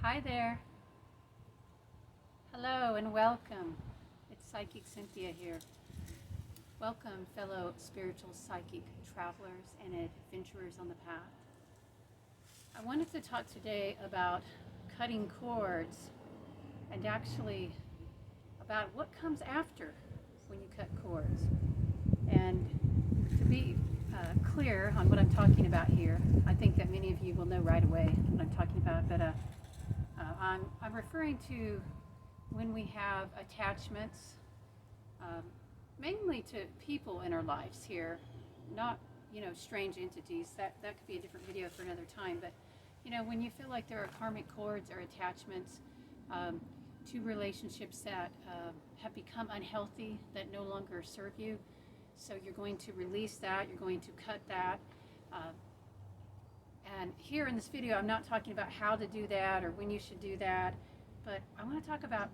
Hi there. Hello and welcome. It's Psychic Cynthia here. Welcome, fellow spiritual psychic travelers and adventurers on the path. I wanted to talk today about cutting cords and actually about what comes after when you cut cords. And to be clear on what I'm talking about here, I think that many of you will know right away what I'm talking about, but I'm referring to when we have attachments, um, mainly to people in our lives here, not strange entities. That could be a different video for another time. But when you feel like there are karmic cords or attachments um, to relationships that have become unhealthy, that no longer serve you, so you're going to release that. You're going to cut that. Uh, and here in this video, I'm not talking about how to do that or when you should do that, but I want to talk about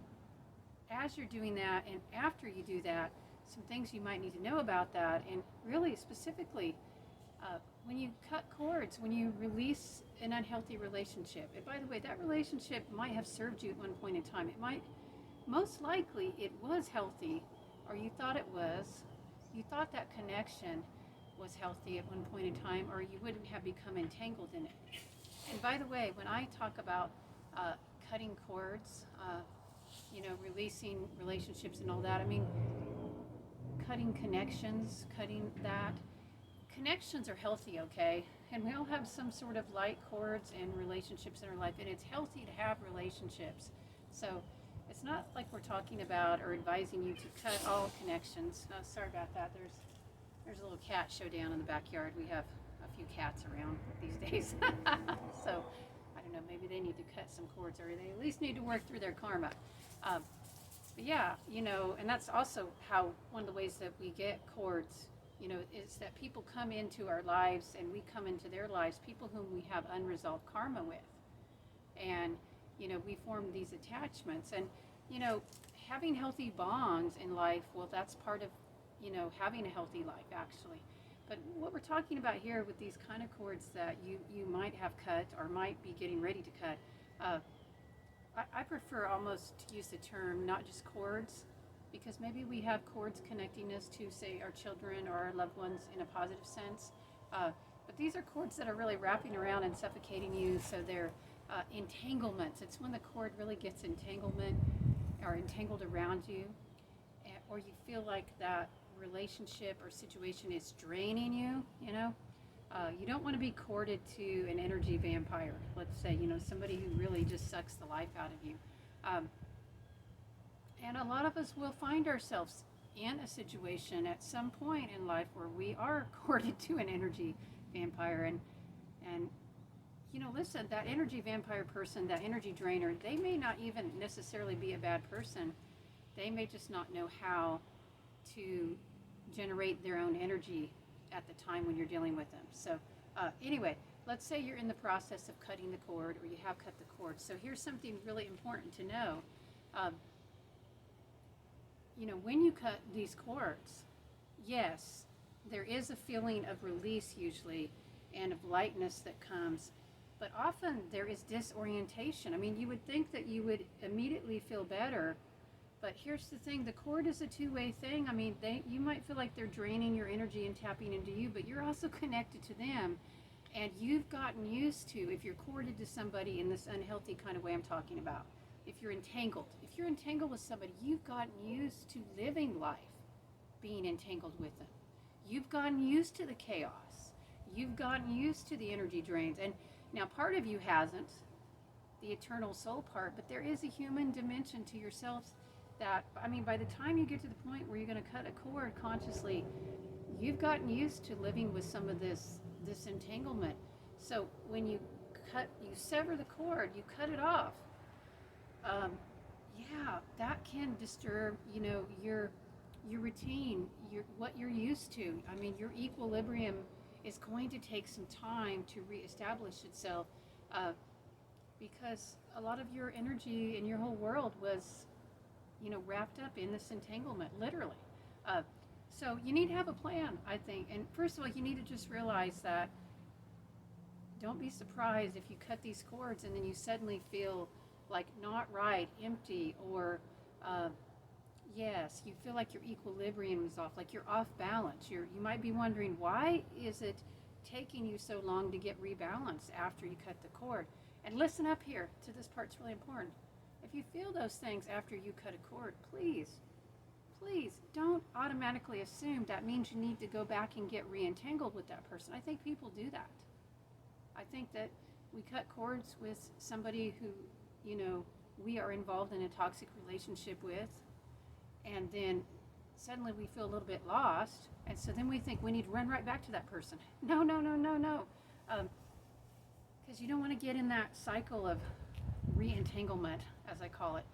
as you're doing that and after you do that, some things you might need to know about that. And really specifically, when you cut cords, when you release an unhealthy relationship, and by the way, that relationship might have served you at one point in time. It might, most likely it was healthy, or you thought it was. You thought that connection was healthy at one point in time, or you wouldn't have become entangled in it. And by the way, when I talk about cutting cords, releasing relationships and all that, I mean, cutting connections, cutting that. Connections are healthy, okay? And we all have some sort of light cords and relationships in our life, and it's healthy to have relationships. So it's not like we're talking about or advising you to cut all connections. Sorry about that. There's a little cat showdown in the backyard. We have a few cats around these days. So I don't know, maybe they need to cut some cords, or they at least need to work through their karma. Um, but yeah, and that's also how one of the ways that we get cords, is that people come into our lives and we come into their lives, people whom we have unresolved karma with. And, we form these attachments. And, having healthy bonds in life, well, that's part of, having a healthy life, actually. But what we're talking about here with these kind of cords that you might have cut or might be getting ready to cut, I prefer almost to use the term not just cords, because maybe we have cords connecting us to, say, our children or our loved ones in a positive sense. But these are cords that are really wrapping around and suffocating you, so they're entanglements. It's when the cord really gets entanglement or entangled around you, or you feel like that relationship or situation is draining you, you don't want to be corded to an energy vampire, let's say, somebody who really just sucks the life out of you. And a lot of us will find ourselves in a situation at some point in life where we are corded to an energy vampire. And listen, that energy vampire person, that energy drainer, they may not even necessarily be a bad person. They may just not know how to generate their own energy at the time when you're dealing with them. So anyway, let's say you're in the process of cutting the cord, or you have cut the cord. So here's something really important to know. When you cut these cords, yes, there is a feeling of release usually and of lightness that comes, but often there is disorientation. I mean, you would think that you would immediately feel better, but here's the thing, the cord is a two-way thing. I mean, you might feel like they're draining your energy and tapping into you, but you're also connected to them. And you've gotten used to, if you're corded to somebody in this unhealthy kind of way I'm talking about, if you're entangled with somebody, you've gotten used to living life being entangled with them. You've gotten used to the chaos. You've gotten used to the energy drains. And now part of you hasn't, the eternal soul part, but there is a human dimension to yourselves that, I mean, by the time you get to the point where you're going to cut a cord consciously, you've gotten used to living with some of this entanglement. So when you sever the cord, you cut it off. Yeah, that can disturb, your routine, what you're used to. I mean, your equilibrium is going to take some time to reestablish itself, because a lot of your energy and your whole world was, wrapped up in this entanglement, literally. So you need to have a plan, I think. And first of all, you need to just realize that don't be surprised if you cut these cords and then you suddenly feel like not right, empty, or yes, you feel like your equilibrium is off, like you're off balance. You might be wondering, why is it taking you so long to get rebalanced after you cut the cord? And listen up here to this part's really important. If you feel those things after you cut a cord, please don't automatically assume that means you need to go back and get re-entangled with that person. I think people do that. I think that we cut cords with somebody who, we are involved in a toxic relationship with, and then suddenly we feel a little bit lost, and so then we think we need to run right back to that person. No. Because you don't want to get in that cycle of re-entanglement, as I call it.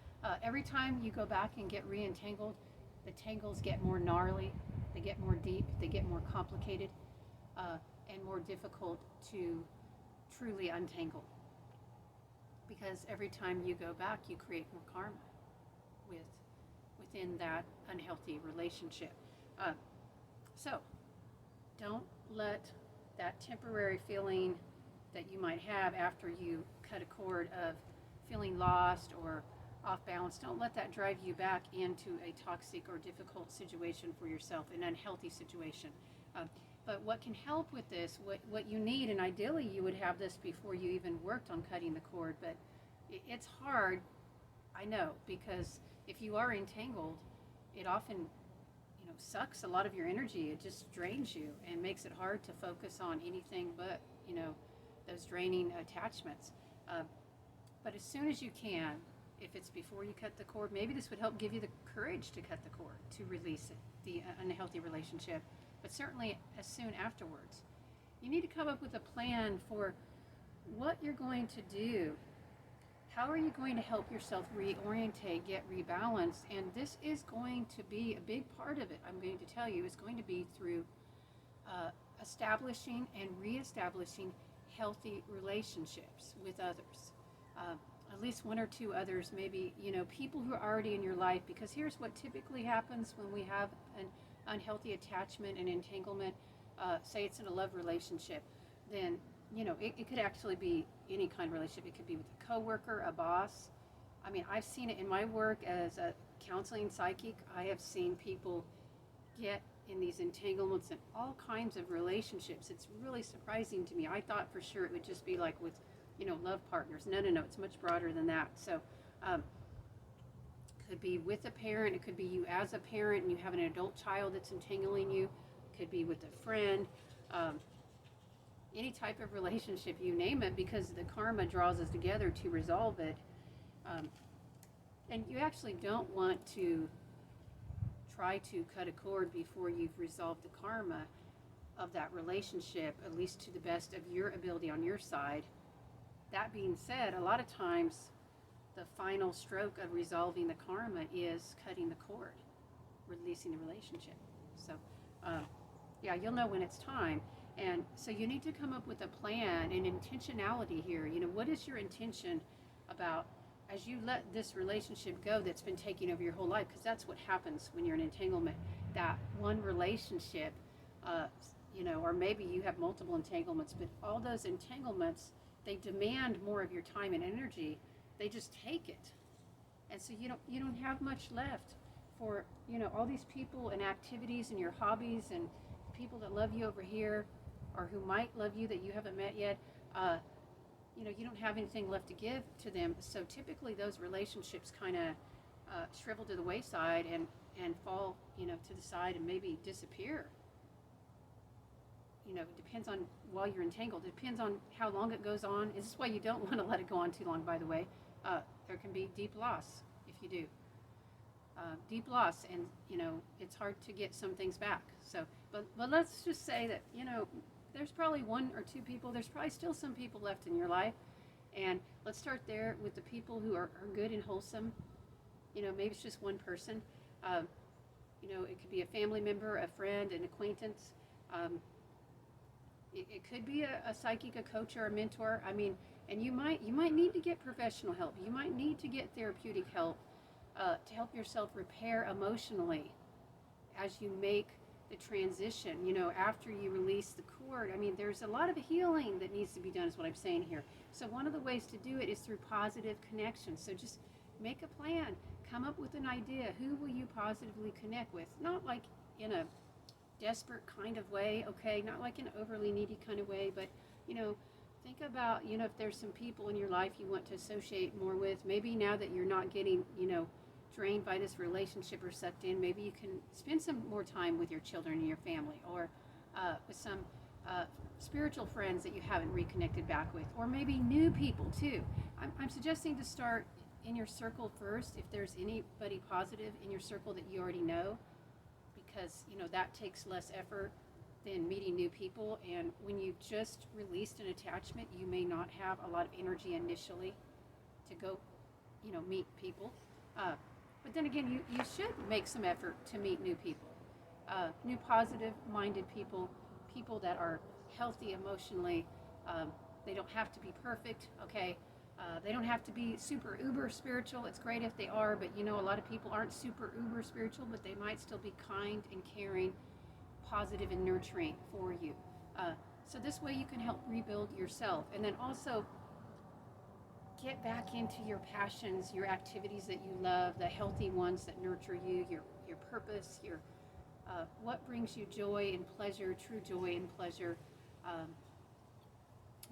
Every time you go back and get re-entangled, the tangles get more gnarly, they get more deep, they get more complicated, and more difficult to truly untangle. Because every time you go back, you create more karma within that unhealthy relationship. So don't let that temporary feeling that you might have after you cut a cord of feeling lost or off balance, don't let that drive you back into a toxic or difficult situation for yourself, an unhealthy situation. But what can help with this, what you need, and ideally you would have this before you even worked on cutting the cord, but it's hard, I know, because if you are entangled, it often sucks a lot of your energy. It just drains you and makes it hard to focus on anything but those draining attachments. But as soon as you can, if it's before you cut the cord, maybe this would help give you the courage to cut the cord, to release it, the unhealthy relationship, but certainly as soon afterwards. You need to come up with a plan for what you're going to do. How are you going to help yourself reorientate, get rebalanced? And this is going to be a big part of it, I'm going to tell you, is going to be through establishing and reestablishing healthy relationships with others. At least one or two others, maybe, people who are already in your life, because here's what typically happens when we have an unhealthy attachment and entanglement. Say it's in a love relationship, then, it could actually be any kind of relationship. It could be with a coworker, a boss. I mean, I've seen it in my work as a counseling psychic. I have seen people get in these entanglements in all kinds of relationships. It's really surprising to me. I thought for sure it would just be like with love partners. No, it's much broader than that. So could be with a parent, it could be you as a parent and you have an adult child that's entangling you, it could be with a friend, any type of relationship, you name it, because the karma draws us together to resolve it. And you actually don't want to try to cut a cord before you've resolved the karma of that relationship, at least to the best of your ability on your side. That being said, a lot of times the final stroke of resolving the karma is cutting the cord, releasing the relationship. So, you'll know when it's time. And so you need to come up with a plan and intentionality here. What is your intention about as you let this relationship go that's been taking over your whole life? Because that's what happens when you're in entanglement. That one relationship, or maybe you have multiple entanglements, but all those entanglements, they demand more of your time and energy. They just take it. And so you don't have much left for, all these people and activities and your hobbies and people that love you over here or who might love you that you haven't met yet. You don't have anything left to give to them. So typically those relationships kind of shrivel to the wayside and fall, to the side and maybe disappear. It depends on, while you're entangled, it depends on how long it goes on. This is why you don't want to let it go on too long, by the way. There can be deep loss if you do. Deep loss, and, it's hard to get some things back. So, but let's just say that, there's probably one or two people, there's probably still some people left in your life. And let's start there with the people who are good and wholesome. Maybe it's just one person. It could be a family member, a friend, an acquaintance. It could be a psychic, a coach, or a mentor. I mean, and you might need to get professional help. You might need to get therapeutic help to help yourself repair emotionally as you make the transition, you know, after you release the cord. I mean, there's a lot of healing that needs to be done, is what I'm saying here. So one of the ways to do it is through positive connection. So just make a plan, come up with an idea. Who will you positively connect with? Not like in a desperate kind of way, okay? Not like an overly needy kind of way, but, you know, think about, you know, if there's some people in your life you want to associate more with. Maybe now that you're not getting, you know, drained by this relationship or sucked in, maybe you can spend some more time with your children and your family, or with some spiritual friends that you haven't reconnected back with, or maybe new people too. I'm suggesting to start in your circle first, if there's anybody positive in your circle that you already know, because, you know, that takes less effort than meeting new people. And when you've just released an attachment, you may not have a lot of energy initially to go, you know, meet people. But then again, you should make some effort to meet new people, new positive-minded people, people that are healthy emotionally. They don't have to be perfect, okay? They don't have to be super uber spiritual. It's great if they are, but you know, a lot of people aren't super uber spiritual, but they might still be kind and caring, positive and nurturing for you. So this way you can help rebuild yourself. And then also, get back into your passions, your activities that you love, the healthy ones that nurture you, your purpose, your what brings you joy and pleasure, true joy and pleasure.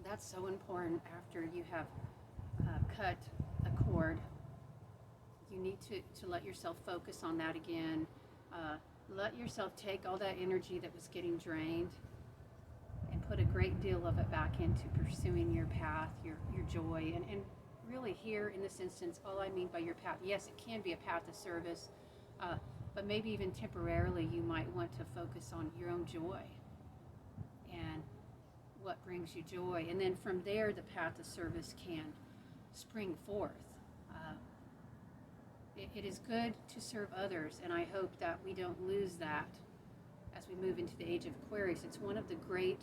That's so important after you have cut a cord. You need to let yourself focus on that again. Let yourself take all that energy that was getting drained and put a great deal of it back into pursuing your path, your joy, and really here in this instance, all I mean by your path, yes, it can be a path of service, but maybe even temporarily you might want to focus on your own joy and what brings you joy. And then from there, the path of service can spring forth. It is good to serve others, and I hope that we don't lose that as we move into the age of Aquarius. It's one of the great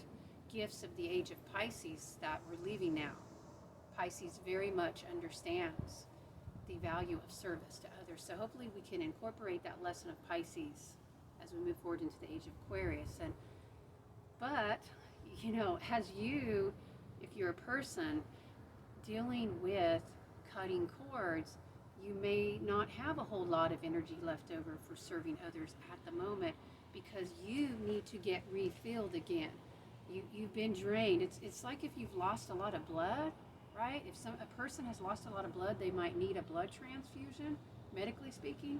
gifts of the age of Pisces that we're leaving now. Pisces very much understands the value of service to others. So hopefully we can incorporate that lesson of Pisces as we move forward into the age of Aquarius. But, you know, as you, if you're a person dealing with cutting cords, you may not have a whole lot of energy left over for serving others at the moment, because you need to get refilled again. You've been drained. It's like if you've lost a lot of blood, right? If a person has lost a lot of blood, they might need a blood transfusion, medically speaking.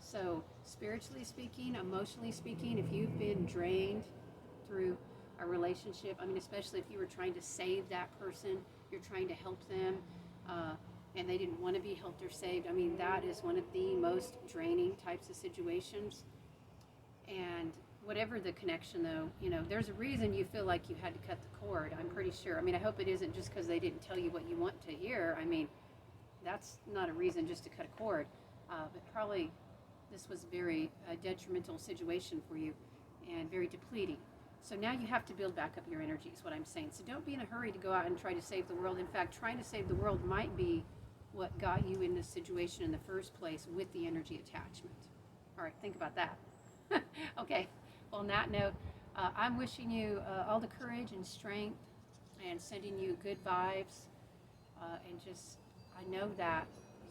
So spiritually speaking, emotionally speaking, if you've been drained through a relationship, I mean, especially if you were trying to save that person, you're trying to help them, and they didn't want to be helped or saved. I mean, that is one of the most draining types of situations. And whatever the connection, though, you know, there's a reason you feel like you had to cut the cord, I'm pretty sure. I mean, I hope it isn't just because they didn't tell you what you want to hear. I mean, that's not a reason just to cut a cord. But probably this was a very detrimental situation for you and very depleting. So now you have to build back up your energy, is what I'm saying. So don't be in a hurry to go out and try to save the world. In fact, trying to save the world might be what got you in this situation in the first place with the energy attachment. All right, think about that. Okay, well, on that note, I'm wishing you all the courage and strength and sending you good vibes. And just, I know that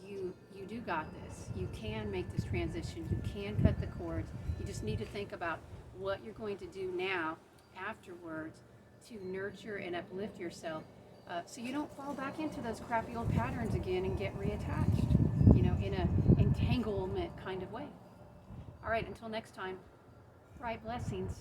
you do got this. You can make this transition. You can cut the cords. You just need to think about what you're going to do now afterwards to nurture and uplift yourself, so you don't fall back into those crappy old patterns again and get reattached, you know, in a entanglement kind of way. All right, until next time, bright blessings.